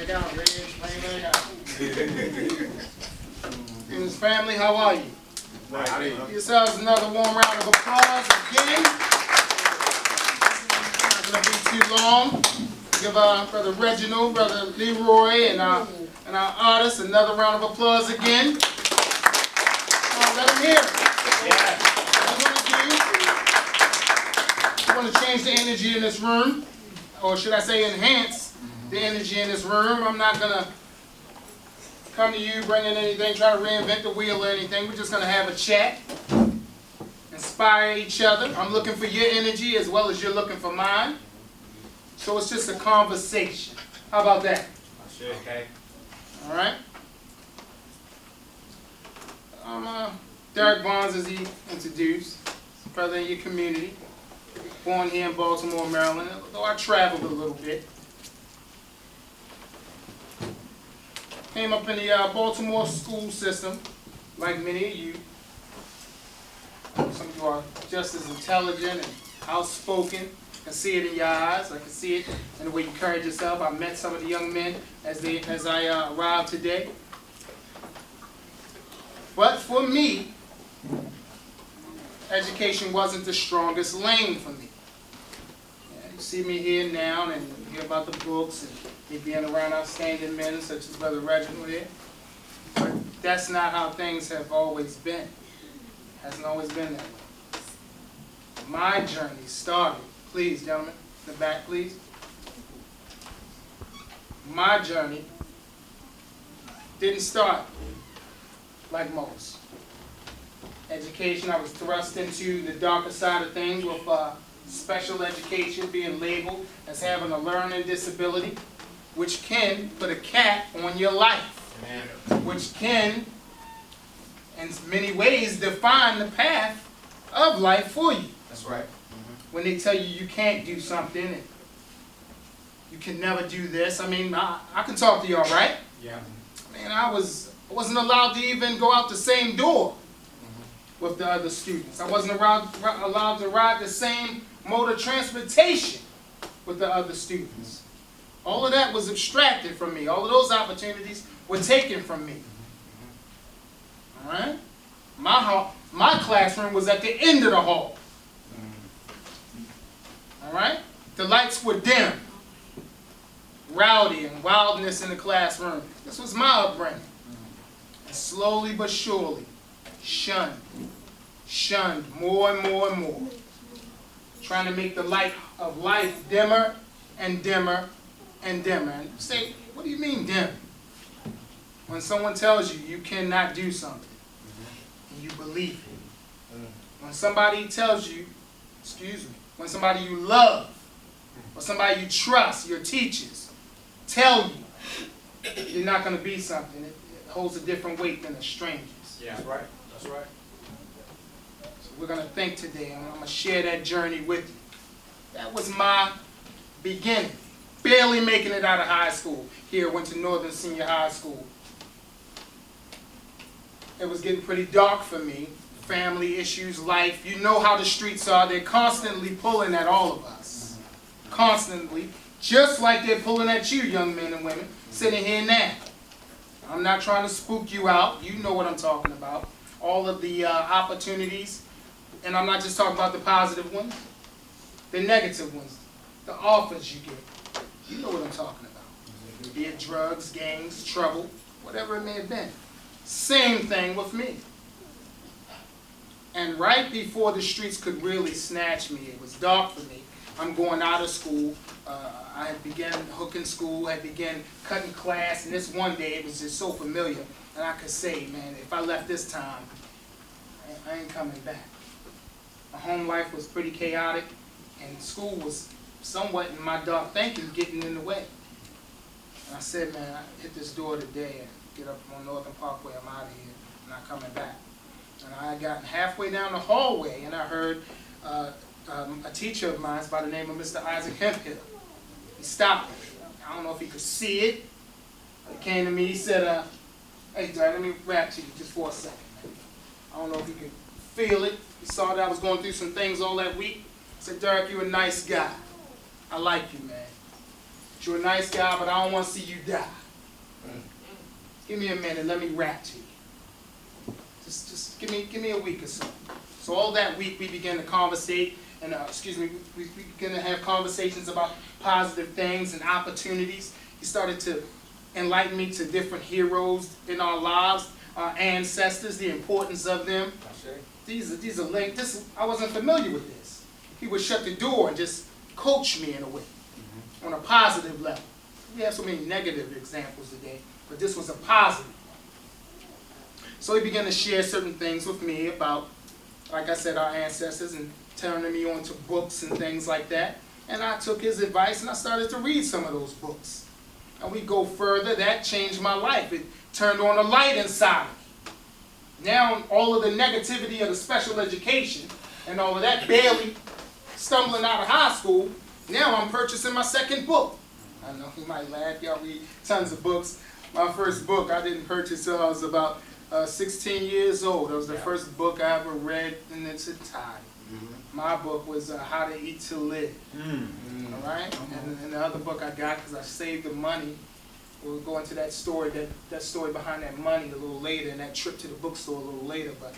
back out, Red. Play back out. And his family, how are you? Give yourselves another warm round of applause again. Not going to be too long. Give Brother Reginald, Brother Leroy, and our artists another round of applause again. Let them hear it. Yeah. I want to change the energy in this room, or should I say enhance the energy in this room. I'm not going to come to you bringing anything, try to reinvent the wheel or anything. We're just going to have a chat, inspire each other. I'm looking for your energy as well as you're looking for mine. So it's just a conversation. How about that? Okay. All right. Derik Barnes, as he introduced, brother in your community, born here in Baltimore, Maryland, though I traveled a little bit. Came up in the Baltimore school system, like many of you. Some of you are just as intelligent and outspoken. I can see it in your eyes. I can see it in the way you carried yourself. I met some of the young men as I arrived today. But for me, education wasn't the strongest lane for me. Yeah, you see me here now, and you hear about the books and me being around outstanding men such as Brother Reginald here. But that's not how things have always been. It hasn't always been that way. My journey started, please, gentlemen, in the back, please. My journey didn't start like most. Education, I was thrust into the darker side of things with special education being labeled as having a learning disability, which can put a cap on your life, which can, in many ways, define the path of life for you. That's right. When they tell you you can't do something and you can never do this. I mean, I can talk to y'all, right? Yeah. Man, I wasn't allowed to even go out the same door with the other students. I wasn't allowed to ride the same mode of transportation with the other students. All of that was abstracted from me. All of those opportunities were taken from me. All right? My classroom was at the end of the hall. All right? The lights were dim. Rowdy and wildness in the classroom. This was my upbringing. And slowly but surely, shunned more and more and more. Trying to make the light of life dimmer and dimmer and dimmer. And you say, what do you mean dim? When someone tells you you cannot do something, and you believe it. When somebody tells you, when somebody you love, or somebody you trust, your teachers, tell you you're not going to be something, it holds a different weight than a stranger's. Yeah, that's right. That's right. So we're going to think today, and I'm going to share that journey with you. That was my beginning. Barely making it out of high school. Here, went to Northern Senior High School. It was getting pretty dark for me. Family issues, life. You know how the streets are. They're constantly pulling at all of us. Constantly. Just like they're pulling at you, young men and women, sitting here now. I'm not trying to spook you out. You know what I'm talking about. All of the opportunities. And I'm not just talking about the positive ones. The negative ones. The offers you get. You know what I'm talking about. Be it drugs, gangs, trouble, whatever it may have been. Same thing with me. And right before the streets could really snatch me, it was dark for me. I'm going out of school. I had begun hooking school, had begun cutting class, and this one day it was just so familiar. And I could say, man, if I left this time, I ain't coming back. My home life was pretty chaotic, and school was somewhat in my dark thinking getting in the way. And I said, man, I hit this door today and get up on Northern Parkway, I'm out of here, I'm not coming back. And I had gotten halfway down the hallway, and I heard a teacher of mine by the name of Mr. Isaac Hemphill. He stopped me. I don't know if he could see it. He came to me, he said, hey, Derek, let me rap to you just for a second, man. I don't know if he could feel it. He saw that I was going through some things all that week. He said, Derek, you're a nice guy. I like you, man. You're a nice guy, but I don't want to see you die. Give me a minute, let me rap to you. Just give me a week or so. So all that week we began to conversate, and we began to have conversations about positive things and opportunities. He started to enlighten me to different heroes in our lives, our ancestors, the importance of them. These are linked. I wasn't familiar with this. He would shut the door and just coach me in a way, on a positive level. We have so many negative examples today, but this was a positive one. So he began to share certain things with me about, like I said, our ancestors, and turning me on to books and things like that. And I took his advice and I started to read some of those books. And we go further, that changed my life. It turned on a light inside of me. Now all of the negativity of the special education and all of that, barely stumbling out of high school, now I'm purchasing my second book. I know you might laugh, y'all read tons of books. My first book I didn't purchase until I was about 16 years old. It was the first book I ever read in its entirety. My book was How to Eat to Live. All right? And the other book I got, because I saved the money, we'll go into that story behind that money a little later, and that trip to the bookstore a little later, but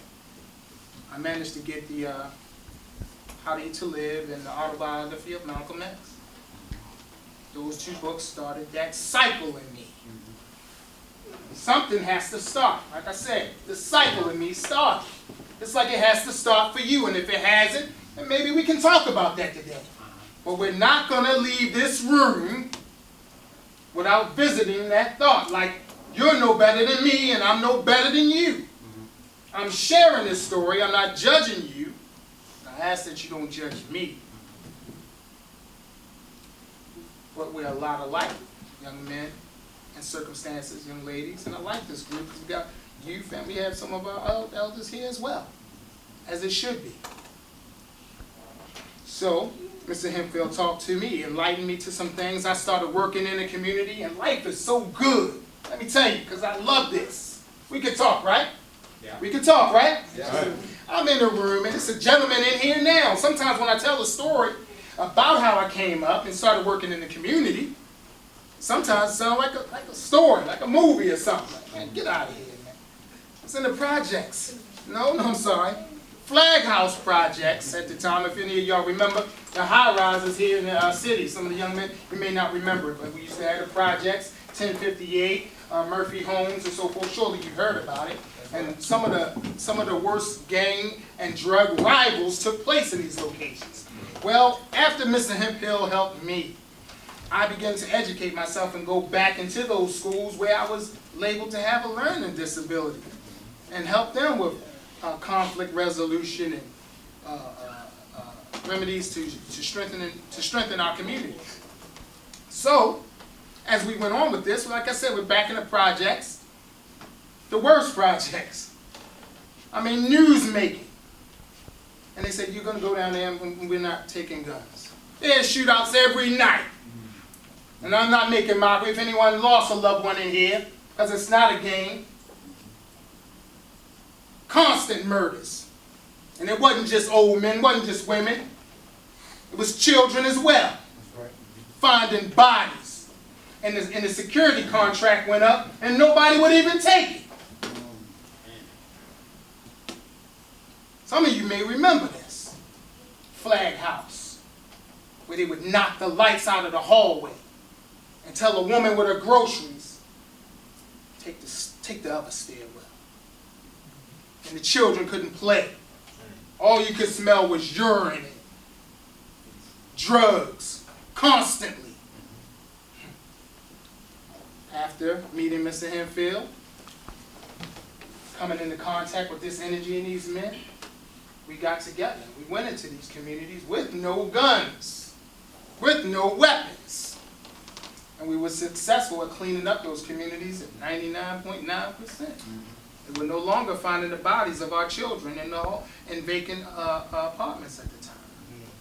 I managed to get the How to Eat to Live and the autobiography of Malcolm X. Those two books started that cycle in me. Something has to start. Like I said, the cycle in me started. It's like it has to start for you, and if it hasn't, then maybe we can talk about that today. But we're not going to leave this room without visiting that thought. Like, you're no better than me, and I'm no better than you. I'm sharing this story. I'm not judging you. I ask that you don't judge me. But we're a lot alike, young men and circumstances, young ladies. And I like this group because we got youth, and we have some of our elders here as well, as it should be. So, Mr. Hemphill talked to me, enlightened me to some things. I started working in the community, and life is so good. Let me tell you, because I love this. We can talk, right? Yeah. We can talk, right? Yeah. Right. I'm in the room, and it's a gentleman in here now. Sometimes when I tell a story about how I came up and started working in the community, sometimes it sounds like a story, like a movie or something. Like, man, get out of here, man. It's in the projects. No, I'm sorry. Flag House projects at the time. If any of y'all remember the high rises here in the city, some of the young men, you may not remember it, but we used to have the projects, 1058, Murphy Homes, and so forth. Surely you've heard about it. And some of the worst gang and drug rivals took place in these locations. Well, after Mr. Hemphill helped me, I began to educate myself and go back into those schools where I was labeled to have a learning disability and help them with conflict resolution and remedies to strengthen our community. So, as we went on with this, like I said, we're back in the projects, the worst projects. I mean, news making. And they said, you're going to go down there and we're not taking guns. There's shootouts every night. And I'm not making mockery if anyone lost a loved one in here, because it's not a game. Constant murders. And it wasn't just old men, it wasn't just women. It was children as well. That's right. Finding bodies. And the security contract went up, and nobody would even take it. Some of you may remember this. Flag House, where they would knock the lights out of the hallway and tell a woman with her groceries, take the other stairwell. And the children couldn't play. All you could smell was urine and drugs, constantly. After meeting Mr. Hemphill, coming into contact with this energy in these men, we got together. We went into these communities with no guns, with no weapons. And we were successful at cleaning up those communities at 99.9%. We were no longer finding the bodies of our children in vacant apartments at the time.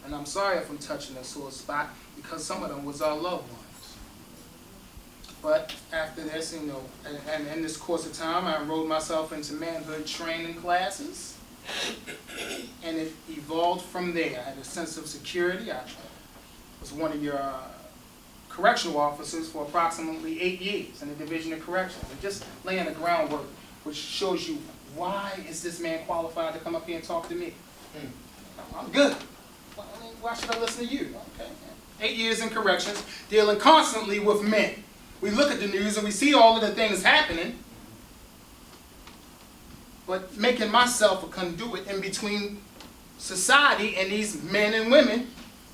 And I'm sorry if I'm touching a sore spot, because some of them was our loved ones. But after this, and in this course of time, I enrolled myself into manhood training classes. And it evolved from there. I had a sense of security. I was one of your correctional officers for approximately 8 years in the Division of Corrections. And just laying the groundwork, which shows you why is this man qualified to come up here and talk to me? I'm good. Why should I listen to you? Okay. 8 years in corrections, dealing constantly with men. We look at the news and we see all of the things happening, but making myself a conduit in between society and these men and women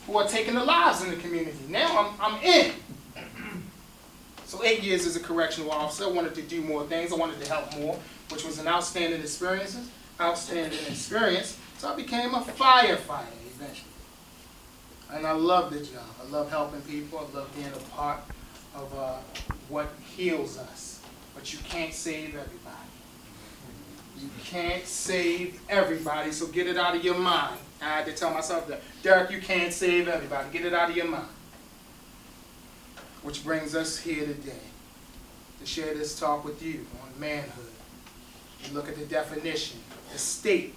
who are taking their lives in the community. Now I'm in. So 8 years as a correctional officer, I wanted to do more things. I wanted to help more, which was an outstanding experience. So I became a firefighter eventually. And I love the job. I love helping people. I love being a part of what heals us. But you can't save everybody. You can't save everybody, so get it out of your mind. I had to tell myself that, Derek, you can't save everybody. Get it out of your mind. Which brings us here today to share this talk with you on manhood. You look at the definition, the state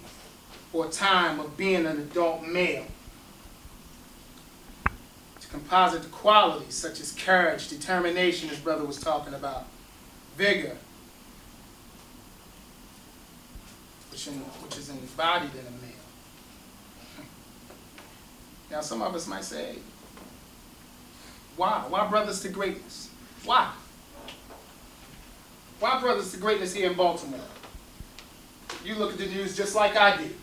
or time of being an adult male. To composite the qualities such as courage, determination, as brother was talking about, vigor, which is embodied in a male. Now some of us might say, why? Why brothers to greatness? Why? Why brothers to greatness here in Baltimore? You look at the news just like I did.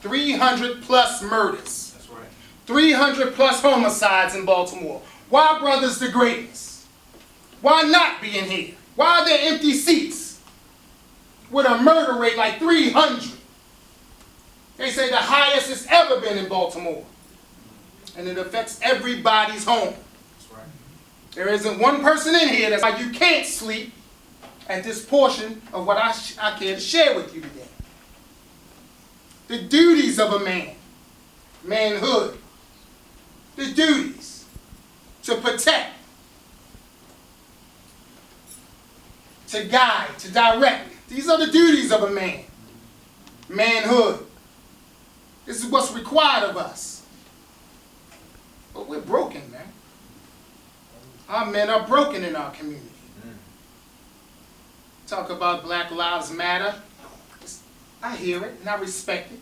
300 plus murders. That's right. 300 plus homicides in Baltimore. Why brothers to greatness? Why not be in here? Why are there empty seats with a murder rate like 300? They say the highest it's ever been in Baltimore. And it affects everybody's home. That's right. There isn't one person in here that's like, you can't sleep at this portion of what I care to share with you today. The duties of a man, manhood, the duties to protect, to guide, to direct. These are the duties of a man, manhood. This is what's required of us. But we're broken, man. Our men are broken in our community. Talk about Black Lives Matter. I hear it and I respect it.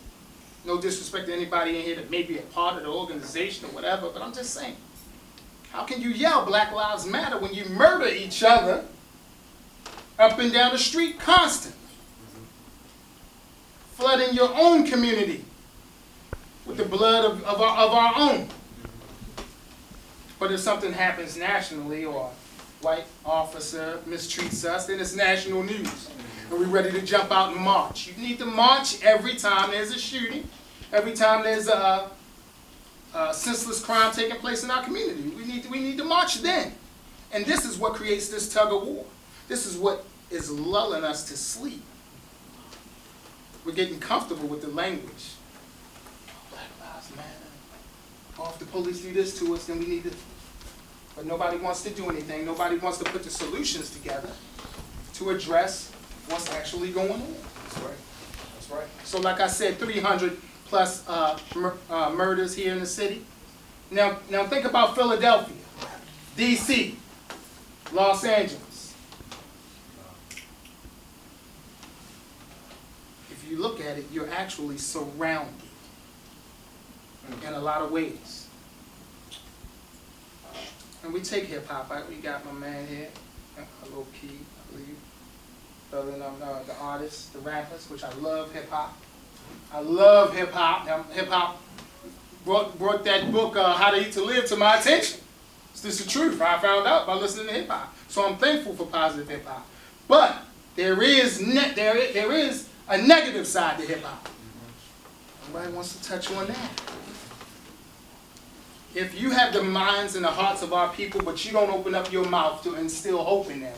No disrespect to anybody in here that may be a part of the organization or whatever, but I'm just saying, how can you yell Black Lives Matter when you murder each other up and down the street constantly? Flooding your own community with the blood of our own. But if something happens nationally or a white officer mistreats us, then it's national news. And we're ready to jump out and march. You need to march every time there's a shooting, every time there's a senseless crime taking place in our community. We need to march then. And this is what creates this tug of war. This is what is lulling us to sleep. We're getting comfortable with the language. Black Lives Matter. Oh, if the police do this to us, then we need to. But nobody wants to do anything. Nobody wants to put the solutions together to address what's actually going on. That's right. That's right. So like I said, 300 plus murders here in the city. Now think about Philadelphia, D.C., Los Angeles. If you look at it, you're actually surrounded in a lot of ways. And we take hip-hop. We got my man here, a little key, I believe. Other than the artists, the rappers, which I love hip-hop. I love hip-hop. Now, hip-hop brought that book, How to Eat to Live, to my attention. This is the truth. I found out by listening to hip-hop. So I'm thankful for positive hip-hop. But there is a negative side to hip-hop. Nobody wants to touch on that. If you have the minds and the hearts of our people, but you don't open up your mouth to instill hope in them,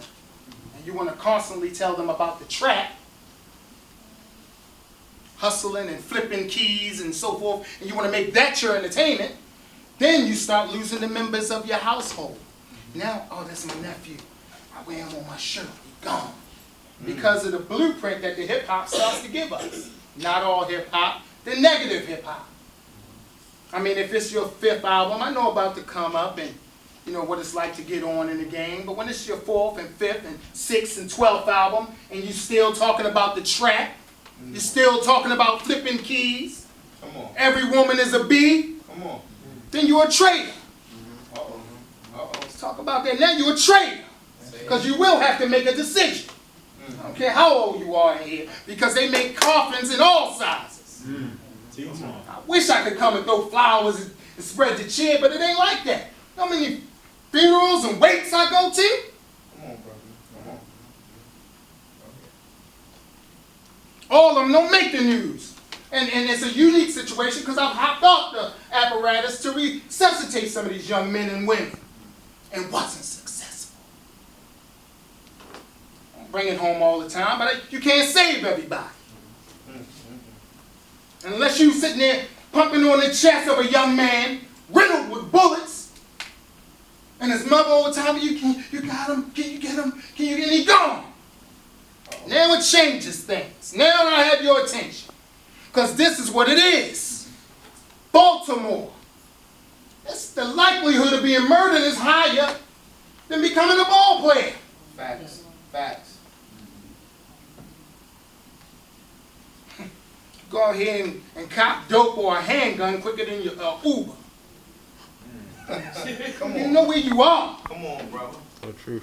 and you want to constantly tell them about the trap, hustling and flipping keys and so forth, and you want to make that your entertainment, then you start losing the members of your household. Now, oh, that's my nephew. I wear him on my shirt. He's gone. Because of the blueprint that the hip-hop starts to give us. Not all hip-hop, the negative hip-hop. I mean, if it's your 5th album, I know about the come up and you know, what it's like to get on in the game. But when it's your 4th and 5th and 6th and 12th album, and you still talking about the trap, you're still talking about flipping keys, Come on. every woman is a bee, Come on. then you're a traitor. Uh-oh. Uh-oh. Let's talk about that. Now you're a traitor, because you will have to make a decision. I don't care how old you are in here, because they make coffins in all sizes. I wish I could come and throw flowers and spread the cheer, but it ain't like that. You know how many funerals and wakes I go to? Come on, brother. Come on. All of them don't make the news. And it's a unique situation because I've hopped off the apparatus to resuscitate some of these young men and women and wasn't successful. I bring it home all the time, but you can't save everybody. Unless you sitting there pumping on the chest of a young man riddled with bullets, and his mother all the time, you got him, can you get him, and he gone. Now it changes things. Now I have your attention. Because this is what it is. Baltimore. The likelihood of being murdered is higher than becoming a ball player. Facts. Facts. Go out here and cop dope or a handgun quicker than your Uber. Come You on. know where you are. Come on, brother. So true.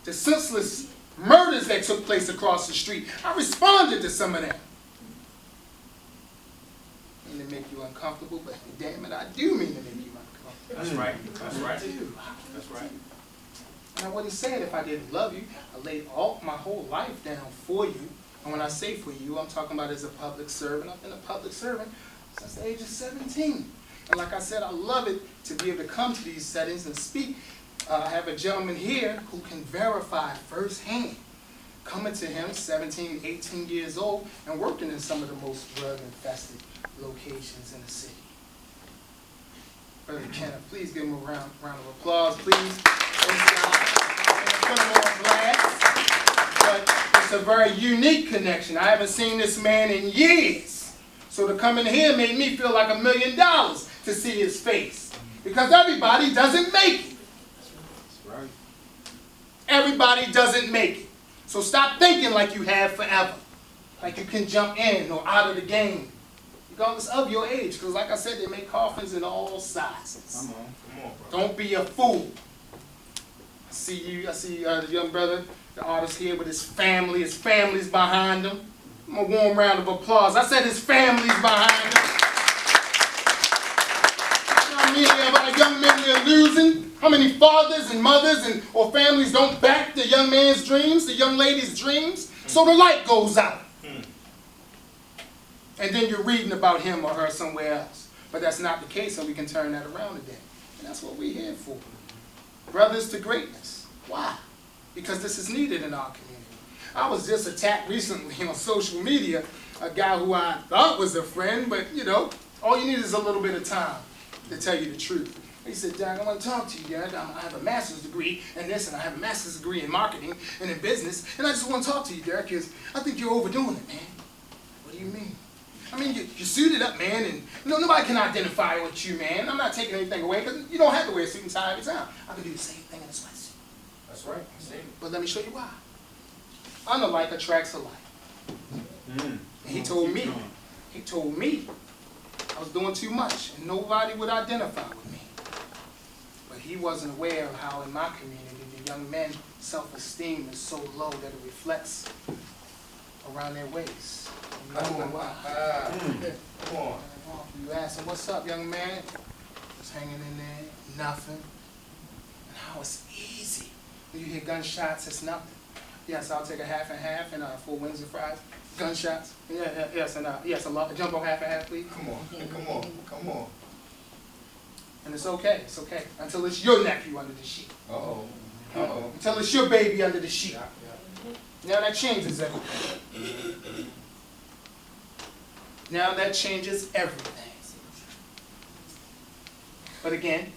The senseless murders that took place across the street. I responded to some of them. I mean to make you uncomfortable, but damn it, I do mean to make you uncomfortable. That's right. That's right. I do. That's right. And I wouldn't say it if I didn't love you. I laid all my whole life down for you. And when I say for you, I'm talking about as a public servant. I've been a public servant since the age of 17. And like I said, I love it to be able to come to these settings and speak. I have a gentleman here who can verify firsthand. Coming to him, 17, 18 years old, and working in some of the most drug-infested locations in the city. Brother Kenneth, please give him a round of applause, please. Put him on blast. But it's a very unique connection. I haven't seen this man in years. So to come in here made me feel like $1 million to see his face. Because everybody doesn't make it. That's right. Everybody doesn't make it. So stop thinking like you have forever. Like you can jump in or out of the game. Regardless of your age. Because like I said, they make coffins in all sizes. Come on. Come on, brother. Don't be a fool. I see the young brother, the artist here with his family. His family's behind him. A warm round of applause. I said his family's behind him. You know how many of our young men we're losing? How many fathers and mothers or families don't back the young man's dreams, the young lady's dreams? So the light goes out. And then you're reading about him or her somewhere else. But that's not the case, and we can turn that around today. And that's what we're here for. Brothers to greatness. Why? Because this is needed in our community. I was just attacked recently on social media, a guy who I thought was a friend, but you know, all you need is a little bit of time to tell you the truth. He said, Jack, I want to talk to you, Jack. I have a master's degree in this, and I have a master's degree in marketing and in business, and I just want to talk to you, Derek, because I think you're overdoing it, man. What do you mean? I mean, you're suited up, man, and nobody can identify with you, man. I'm not taking anything away, because you don't have to wear a suit and tie every time. I can do the same thing in a sweatsuit. That's right. See? But let me show you why. Unlike attracts alike. And he told me I was doing too much, and nobody would identify with me. But he wasn't aware of how in my community the young men's self-esteem is so low that it reflects around their waist. You know why? Come on. You ask him, what's up, young man? Just hanging in there, nothing. And how it's easy. When you hear gunshots, it's nothing. Yes, I'll take a half and half and 4 wings and fries. Gunshots. Yes, and yes, a jumbo half and half, please. Come on. Come on. Come on. And it's okay. It's okay. Until it's your nephew under the sheet. Uh-oh. Uh-oh. Until it's your baby under the sheet. Now that changes everything. Now that changes everything. But again,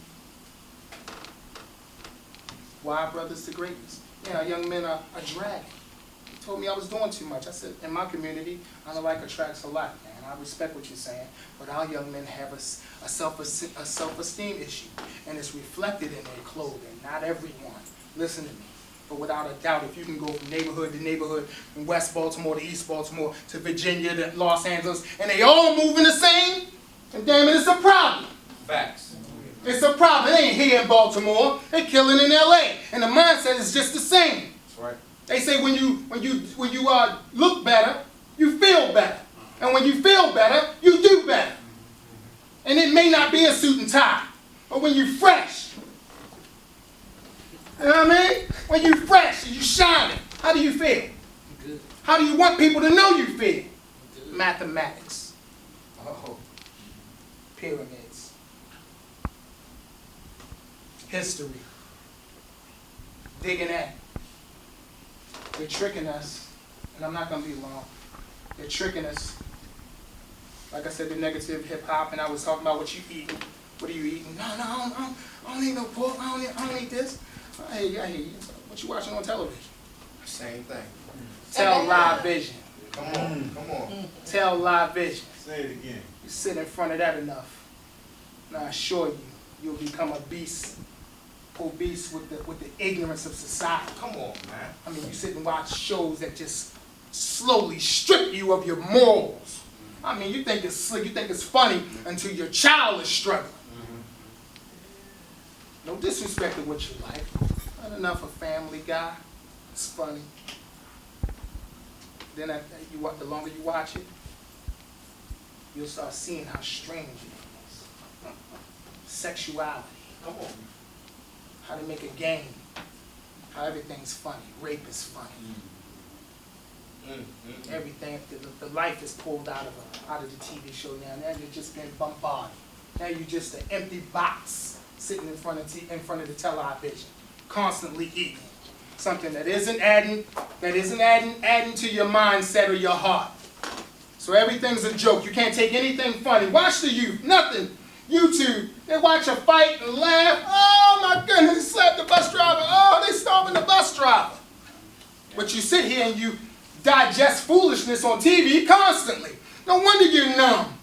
why brothers to greatness? Yeah, young men are dragging. He told me I was doing too much. I said, in my community, I don't like attracts a lot, man. and I respect what you're saying, but our young men have a self-esteem issue, and it's reflected in their clothing. Not everyone. Listen to me. But without a doubt, if you can go from neighborhood to neighborhood, from West Baltimore to East Baltimore to Virginia to Los Angeles, and they all moving the same, and damn it, it's a problem. Facts. It's a problem. It ain't here in Baltimore. They killing in LA, and the mindset is just the same. That's right. They say when you look better, you feel better, and when you feel better, you do better. And it may not be a suit and tie, but when you fresh, you know what I mean? When you fresh and you shining, how do you feel? Good. How do you want people to know you feel? Mathematics, Oh. pyramids, history, digging at. They're tricking us, and I'm not going to be long. They're tricking us. Like I said, the negative hip-hop, and I was talking about what you eat. What are you eating? No, I don't eat no pork. I don't eat this. I hear you. What you watching on television? Same thing. Tell live vision. Come on. Tell live vision. Say it again. You sit in front of that enough, and I assure you, you'll become obese with the ignorance of society. Come on, man. I mean, you sit and watch shows that just slowly strip you of your morals. I mean, you think it's slick, you think it's funny until your child is struggling. No disrespect to what you like. Not enough a Family Guy. It's funny. Then the longer you watch it, you'll start seeing how strange it is. Sexuality. Come on. How to make a game. How everything's funny. Rape is funny. Everything, the life is pulled out of the TV show now. Now you're just being bombarded. Now you're just an empty box sitting in front of the television, constantly eating something that isn't adding to your mindset or your heart. So everything's a joke. You can't take anything funny. Watch the youth. Nothing. YouTube. They watch a fight and laugh. Oh my goodness! They slapped the bus driver. Oh, they stomping the bus driver. But you sit here and you digest foolishness on TV constantly. No wonder you're numb.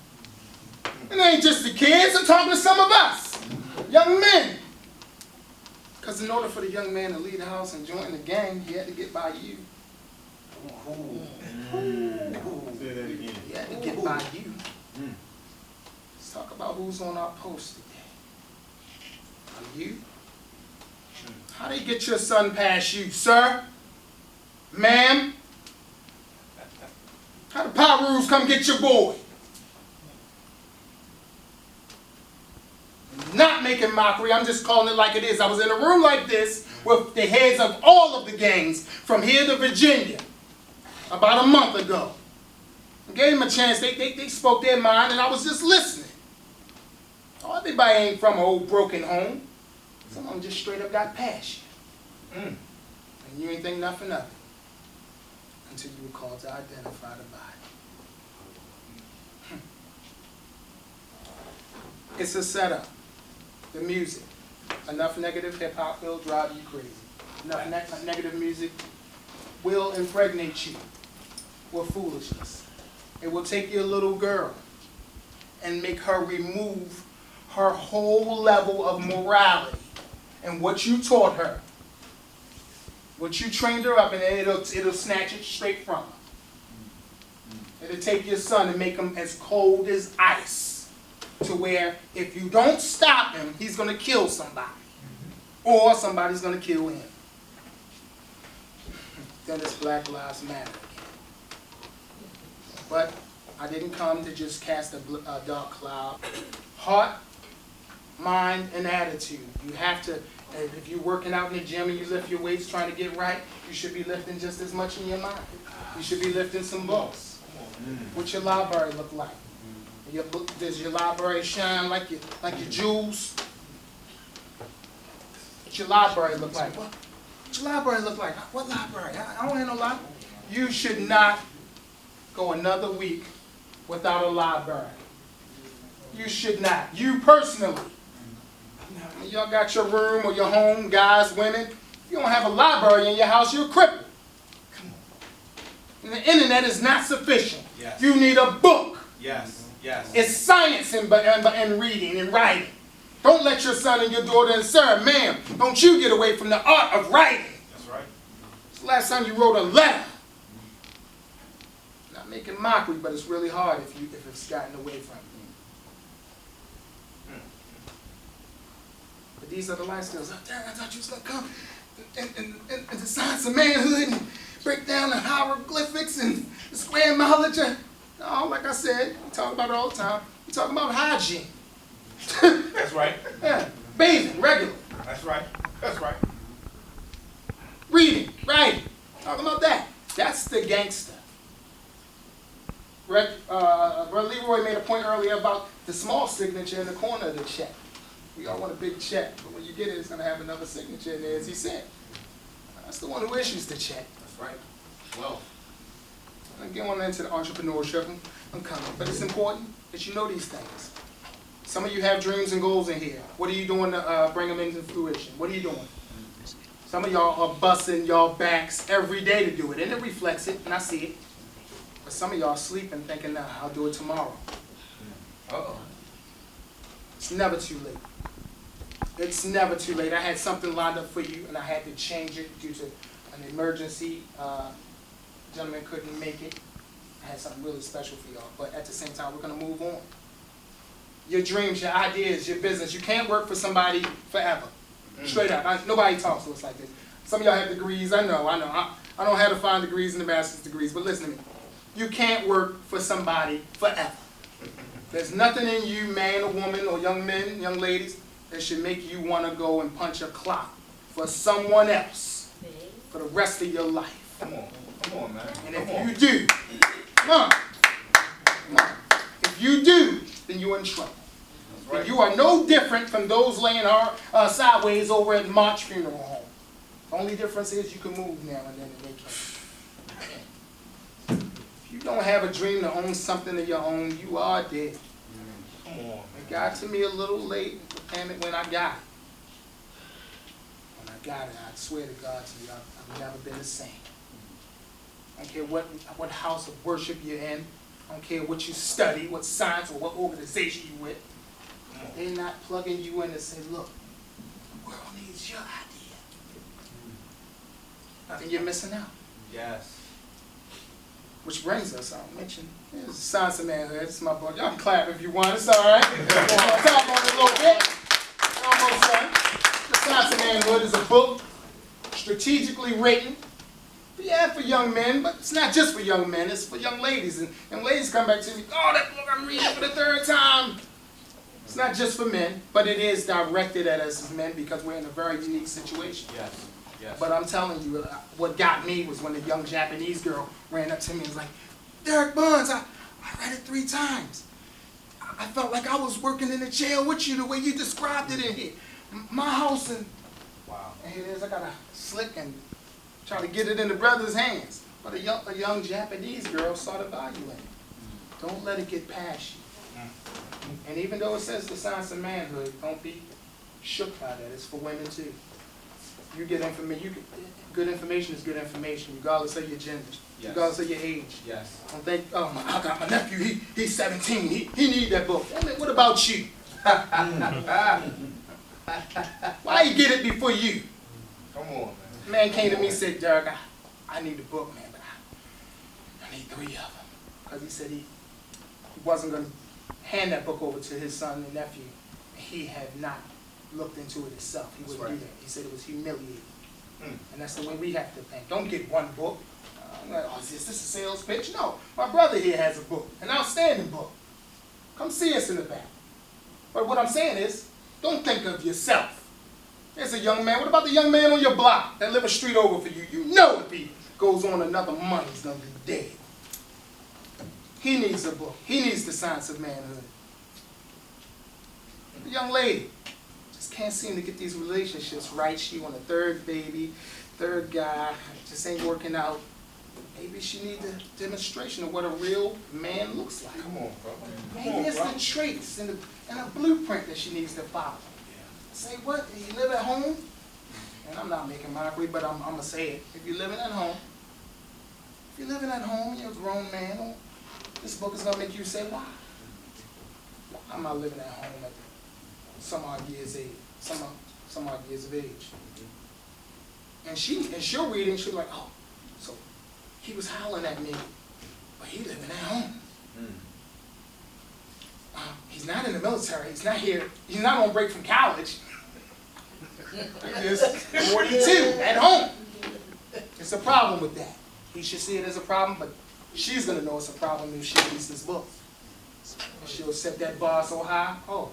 It ain't just the kids. I'm talking to some of us, young men. Because in order for the young man to leave the house and join the gang, he had to get by you. Say that again. He had to get by you. Let's talk about who's on our post today. Are you? How do you get your son past you, sir? Ma'am? How the Pirus come get your boy? Not making mockery, I'm just calling it like it is. I was in a room like this with the heads of all of the gangs from here to Virginia about a month ago. I gave them a chance, they spoke their mind, and I was just listening. Oh, everybody ain't from an old broken home. Some of them just straight up got passion. And you ain't think nothing of it until you were called to identify the body. It's a setup. The music. Enough negative hip-hop will drive you crazy. Enough negative music will impregnate you with foolishness. It will take your little girl and make her remove her whole level of morality and what you taught her. What you trained her up in, and it'll snatch it straight from her. It'll take your son and make him as cold as ice. To where if you don't stop him, he's going to kill somebody. Or somebody's going to kill him. Then it's Black Lives Matter again. But I didn't come to just cast a dark cloud. Heart, mind, and attitude. You have to, if you're working out in the gym and you lift your weights trying to get right, you should be lifting just as much in your mind. You should be lifting some balls. What's your library look like? Does your library shine like your jewels? What's your library look like? What's your library look like? What library? I don't have no library. You should not go another week without a library. You should not. You personally. Y'all got your room or your home, guys, women. If you don't have a library in your house, you're crippled. And the internet is not sufficient. Yes. You need a book. Yes, yes. It's science in reading and writing. Don't let your son and your daughter, and sir, ma'am, don't you get away from the art of writing. That's right. It's the last time you wrote a letter. Not making mockery, but it's really hard if it's gotten away from you. But these are the life skills. Oh, Derek, I thought you was going to come and the science of manhood and break down the hieroglyphics and the square mileage. No, like I said, we talk about it all the time. We talk about hygiene. That's right. Yeah, bathing, regular. That's right. That's right. Reading, writing. Talking about that. That's the gangster. Brother Leroy made a point earlier about the small signature in the corner of the check. We all want a big check, but when you get it, it's going to have another signature in there, as he said. That's the one who issues the check. That's right. Well, I'm getting into the entrepreneurship. I'm coming. But it's important that you know these things. Some of you have dreams and goals in here. What are you doing to bring them into fruition? What are you doing? Some of y'all are busting y'all backs every day to do it, and it reflects it, and I see it. But some of y'all are sleeping thinking, nah, I'll do it tomorrow. uh-oh. It's never too late. It's never too late. I had something lined up for you, and I had to change it due to an emergency. Gentleman couldn't make it. I had something really special for y'all. But at the same time, we're going to move on. Your dreams, your ideas, your business. You can't work for somebody forever. Straight up. Nobody talks to us like this. Some of y'all have degrees. I know. I don't have to find degrees and the master's degrees. But listen to me. You can't work for somebody forever. There's nothing in you, man or woman or young men, young ladies, that should make you want to go and punch a clock for someone else for the rest of your life. Come on, man. And Come if on. you do, if you do, then you're in trouble. That's right. And you are no different from those laying sideways over at March Funeral Home. The only difference is you can move now and then and they can't. If you don't have a dream to own something of your own, you are dead. Come on. It got to me a little late, damn it, when I got it. When I got it, I swear to God to you, I've never been the same. I don't care what house of worship you're in. I don't care what you study, what science or what organization you're with. They're not plugging you in and say, look, the world needs your idea. And you're missing out. Yes. Which brings us, I'll mention, this is Science of Manhood. This is my book. Y'all can clap if you want. It's all right. I'm going to talk on it a little bit. Almost done. The Science of Manhood is a book strategically written. Yeah, for young men, but it's not just for young men. It's for young ladies. And young ladies come back to me, oh, that book I'm reading for the third time. It's not just for men, but it is directed at us as men because we're in a very unique situation. Yes. Yes. But I'm telling you, what got me was when the young Japanese girl ran up to me and was like, Derik Barnes, I read it 3 times. I felt like I was working in the jail with you the way you described it in here. My house and... Wow. And here it is, I got to slick and try to get it in the brother's hands. But a young Japanese girl saw the value in it. Don't let it get past you. And even though it says the science of manhood, don't be shook by that. It's for women too. You get information. Good information is good information, regardless of your gender, Yes. regardless of your age. Yes. Don't think, oh, I got my nephew. He's 17. He need that book. What about you? Why you get it before you? Come on, man. Man came to me and said, Derek, I need a book, man, but I need 3 of them. Because he said he wasn't going to hand that book over to his son and nephew. He had not looked into it himself. He wouldn't do that. He said it was humiliating. And that's the way we have to think. Don't get one book. I'm like, oh, is this a sales pitch? No. My brother here has a book, an outstanding book. Come see us in the back. But what I'm saying is, don't think of yourself. There's a young man. What about the young man on your block that live a street over for you? You know if he goes on another month, he's going to be dead. He needs a book. He needs the science of manhood. The young lady just can't seem to get these relationships right. She on a 3rd baby, 3rd guy, just ain't working out. Maybe she needs a demonstration of what a real man looks like. Come on, bro. Maybe it's the traits and a blueprint that she needs to follow. Say what? You live at home? And I'm not making mockery, but I'm going to say it. If you're living at home, you're a grown man, This book is gonna make you say, why? Why am I living at home at some odd years age, some odd years of age? And she'll read it and she'll be like, oh, so he was howling at me, but he living at home. He's not in the military. He's not here. He's not on break from college. He's just 42 at home. It's a problem with that. He should see it as a problem, but she's going to know it's a problem if she reads this book. She'll set that bar so high. Oh,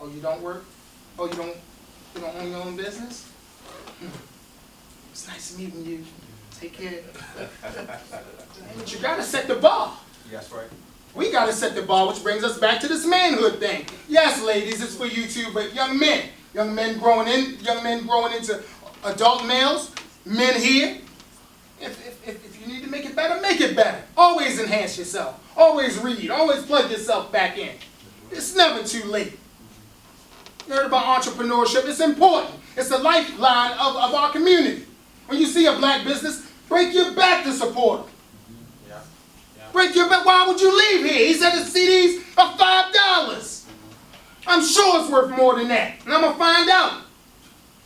you don't work? Oh, you don't own your own business? It's nice meeting you. Take care. But you got to set the bar. That's right. We got to set the bar, which brings us back to this manhood thing. Yes, ladies, it's for you too, but young men growing into adult males, men here, if you need to make it better. Always enhance yourself. Always read. Always plug yourself back in. It's never too late. You heard about entrepreneurship. It's important. It's the lifeline of our community. When you see a black business, break your back to support them. Break your back. Why would you leave here? He said his CDs are $5. I'm sure it's worth more than that. And I'm going to find out.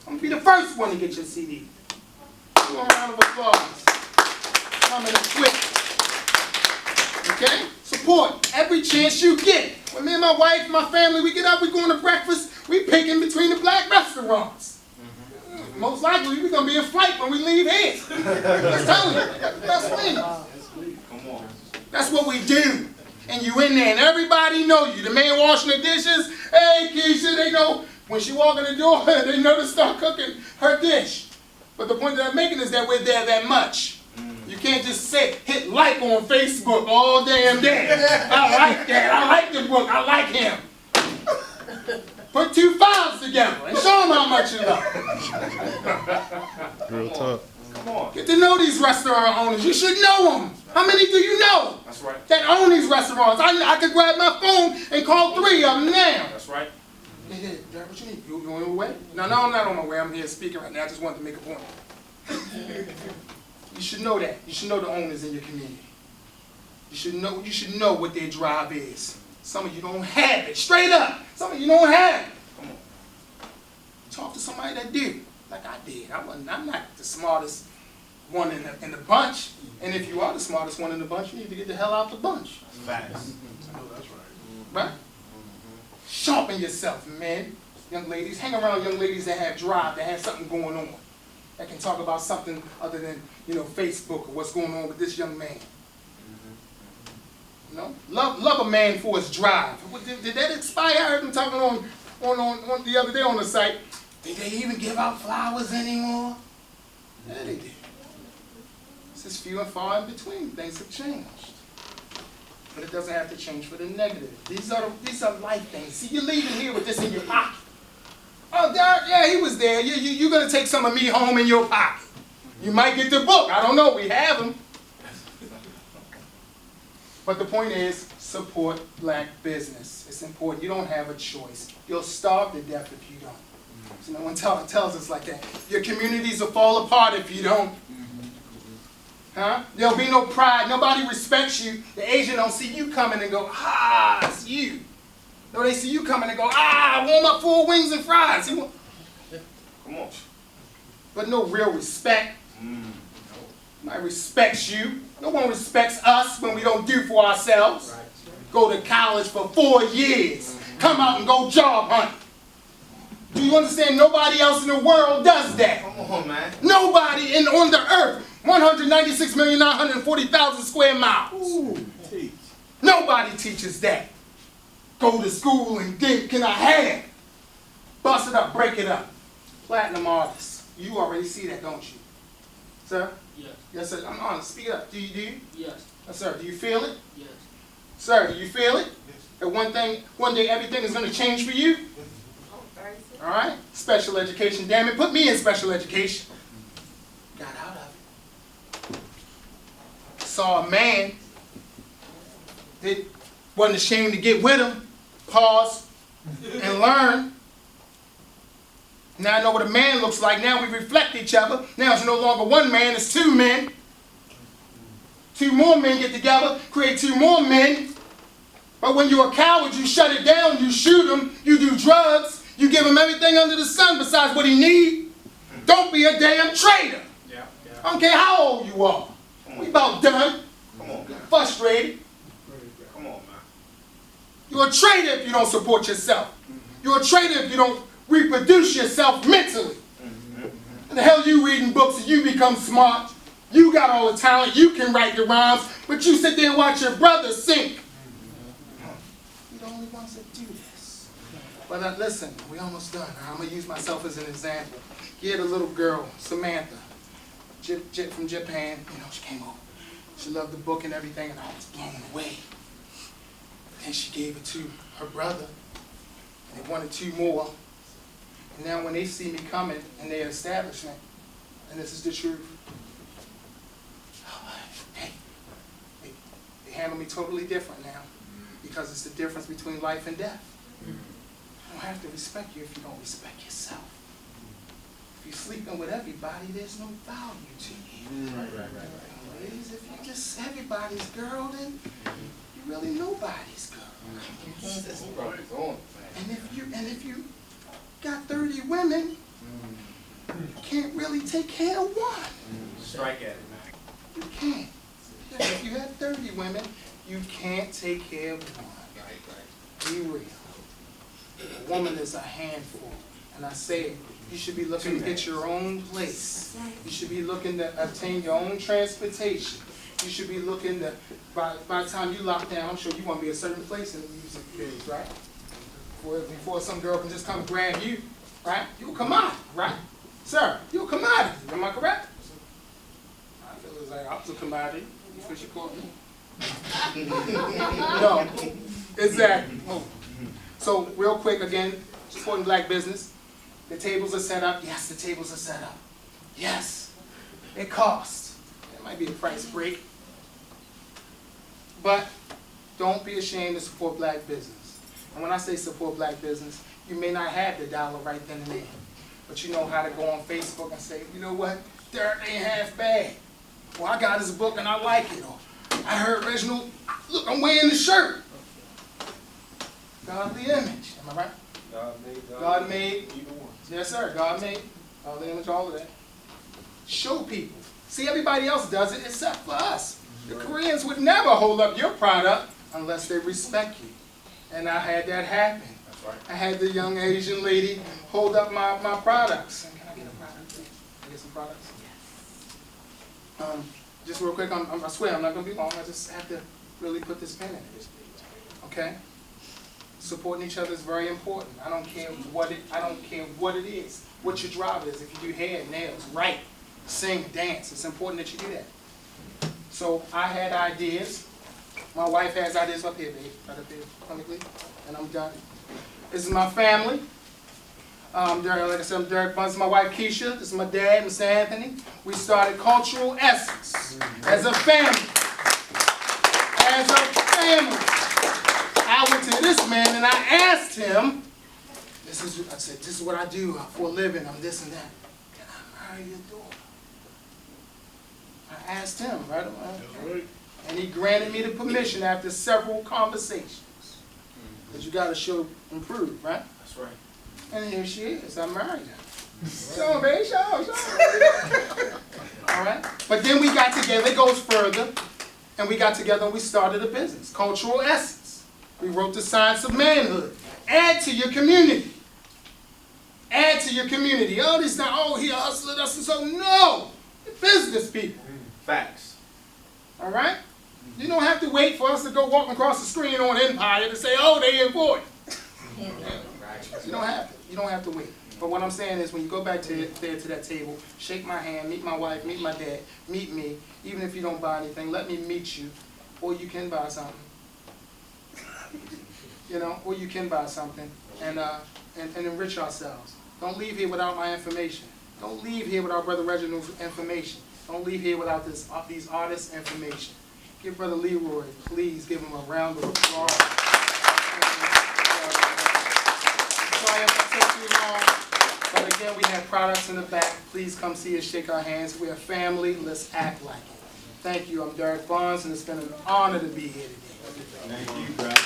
I'm going to be the first one to get your CD. Give a round of applause. Coming in quick. Okay? Support every chance you get. When me and my wife, my family, we get up, we going to breakfast, we pick in between the black restaurants. Most likely, we're going to be in flight when we leave here. I'm telling you. That's me. Come on. That's what we do. And you in there, and everybody know you. The man washing the dishes, hey, Keisha, they know. When she walk in the door, they know to start cooking her dish. But the point that I'm making is that we're there that much. You can't just hit like on Facebook all damn day. I like that. I like the book. I like him. Put 2 files together and show them how much you love. Real talk. Come on. Get to know these restaurant owners. You should know them. How many do you know? That's right. That own these restaurants? I could grab my phone and call 3 of them now. That's right. Yeah, Derek, what you need? You on your way? No, I'm not on my way. I'm here speaking right now. I just wanted to make a point. You should know that. You should know the owners in your community. You should know what their drive is. Some of you don't have it. Straight up. Some of you don't have it. Come on. Talk to somebody that do, like I did. I'm not the smartest one in the bunch. And if you are the smartest one in the bunch, you need to get the hell out the bunch. Facts. Right? Sharpen yourself, man. Young ladies, hang around young ladies that have drive, that have something going on, that can talk about something other than, Facebook or what's going on with this young man. Love a man for his drive. Did that expire? I heard them talking on the other day on the site. Did they even give out flowers anymore? Yeah, they did. It's just few and far in between. Things have changed. But it doesn't have to change for the negative. These are life things. See, you're leaving here with this in your pocket. Oh, Derek, yeah, he was there. You're going to take some of me home in your pocket. You might get the book. I don't know. We have them. But the point is, support black business. It's important. You don't have a choice. You'll starve to death if you don't. So no one tells us like that. Your communities will fall apart if you don't. Huh? There'll be no pride. Nobody respects you. The Asian don't see you coming and go, it's you. No, they see you coming and go, warm up 4 wings and fries. Come on. But no real respect. Nobody respects you. No one respects us when we don't do for ourselves. Go to college for 4 years. Come out and go job hunt. Do you understand? Nobody else in the world does that. Come on, man. Nobody on the earth. 196,940,000 square miles. Nobody teaches that. Go to school and get, can I have? Bust it up, break it up. Platinum artists. You already see that, don't you? Sir? Yes. Yes, sir. I'm honest. Speak it up. Do you? Yes. Yes, sir. Do you feel it? Yes. Sir, do you feel it? That one day everything is going to change for you? All right? Special education. Damn it, put me in special education. Got out of it. Saw a man that wasn't ashamed to get with him, pause, and learn. Now I know what a man looks like. Now we reflect each other. Now it's no longer one man, it's 2 men. Two more men get together, create two more men. But when you're a coward, you shut it down, you shoot him, you do drugs, you give him everything under the sun besides what he needs. Don't be a damn traitor. Yeah. I don't care how old you are. We about done. Come on, man. Frustrated. Come on, man. You're a traitor if you don't support yourself. You're a traitor if you don't reproduce yourself mentally. And the hell you reading books and you become smart. You got all the talent. You can write the rhymes. But you sit there and watch your brother sink. You're the only ones that do this. But listen, we almost done. I'm going to use myself as an example. You had a little girl, Samantha, from Japan. You know, she came over. She loved the book and everything, and I was blown away. And she gave it to her brother. And they wanted two more. And now when they see me coming in their establishment, and this is the truth, hey, they handle me totally different now. Because it's the difference between life and death. I don't have to respect you if you don't respect yourself. If you're sleeping with everybody, there's no value to you. Right. Ladies, if you're just everybody's girl, then you're really nobody's girl. And if you got 30 women, you can't really take care of one. Strike at it, man. You can't. Yeah, if you have 30 women, you can't take care of one. Right. Be real. A woman is a handful. And I say it, you should be looking to get your own place. You should be looking to obtain your own transportation. You should be looking to, by the time you lock down, I'm sure you want to be a certain place in the music biz, right? Before some girl can just come grab you, right? You'll come out, right? Sir, you'll come out. Am I correct? I feel it's like I was a commodity before she called me. No, exactly. So real quick again, supporting black business. The tables are set up. Yes, the tables are set up. Yes, it costs. It might be a price break. But don't be ashamed to support black business. And when I say support black business, you may not have the dollar right then and there. But you know how to go on Facebook and say, you know what, Derek ain't half bad. Well, I got his book and I like it. Or I heard Reginald, look, I'm wearing the shirt. Godly image, am I right? God made. Yes, sir, God made. Godly image, all of that. Show people. See, everybody else does it except for us. The Koreans would never hold up your product unless they respect you. And I had that happen. That's right. I had the young Asian lady hold up my products. Can I get a product, please? Can I get some products? Just real quick, I swear I'm not going to be long. I just have to really put this pen in it. Okay? Supporting each other is very important. I don't care what it is, what your job is. If you do hair, nails, write, sing, dance, it's important that you do that. So I had ideas. My wife has ideas up here, babe. Right up here, clinically, and I'm done. This is my family. Like I said, I'm Derik Barnes. My wife Keisha. This is my dad, Mr. Anthony. We started Cultural Essence as a family. As a family. I went to this man and I asked him, I said, this is what I do for a living. I'm this and that. Can I marry your daughter? I asked him, right? And he granted me the permission after several conversations. Because you got to show and prove, right? That's right. And here she is. I married her. Show, baby, show. All right? But then we got together. It goes further. And we got together and we started a business, Cultural Essence. We wrote The Science of Manhood. Add to your community. Add to your community. Oh, this not, oh, he a hustler, that's and so. No! You're business people. Facts. All right? You don't have to wait for us to go walking across the screen on Empire to say, oh, they important. You don't have to. You don't have to wait. But what I'm saying is when you go back to that table, shake my hand, meet my wife, meet my dad, meet me. Even if you don't buy anything, let me meet you. Or you can buy something. You know, or you can buy something and enrich ourselves. Don't leave here without my information. Don't leave here without Brother Reginald's information. Don't leave here without these artists' information. Give Brother Leroy, please give him a round of applause. Sorry if I took too long, but again, we have products in the back. Please come see us, shake our hands. We're a family. Let's act like it. Thank you. I'm Derik Barnes, and it's been an honor to be here today. Thank you, bro.